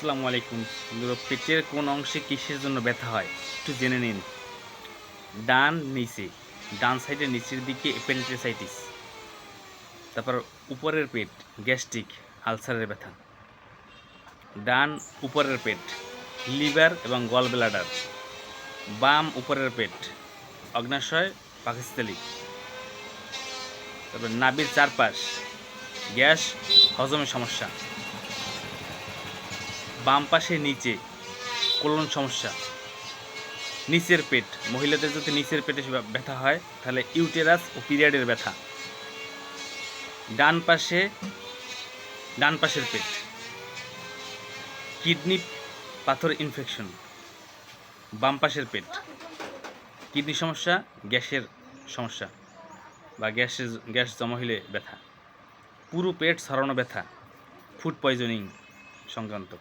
আসসালামু আলাইকুম বন্ধুরা, পেটের কোন অংশে কিসের জন্য ব্যথা হয় একটু জেনে নিন। ডান সাইডের নিচের দিকে অ্যাপেন্ডিসাইটিস, তারপর উপরের পেট গ্যাস্ট্রিক আলসারের ব্যথা, ডান উপরের পেট লিভার এবং গল ব্লাডার, বাম উপরের পেট অগ্নাশয় পাকস্থলী, তারপর নাভির চারপাশ গ্যাস হজমের সমস্যা, বাম পাশে নিচে কোলন সমস্যা, নিচের পেট মহিলাদের যদি নিচের পেটে ব্যথা হয় তাহলে ইউটেরাস ও পিরিয়ডের ব্যথা, ডান পাশের পেট কিডনি পাথর ইনফেকশন, বাম পাশের পেট কিডনি সমস্যা, গ্যাসের সমস্যা বা গ্যাস জমা হলে ব্যথা, পুরো পেট ছড়ানো ব্যথা, ফুড পয়জনিং সংক্রান্ত।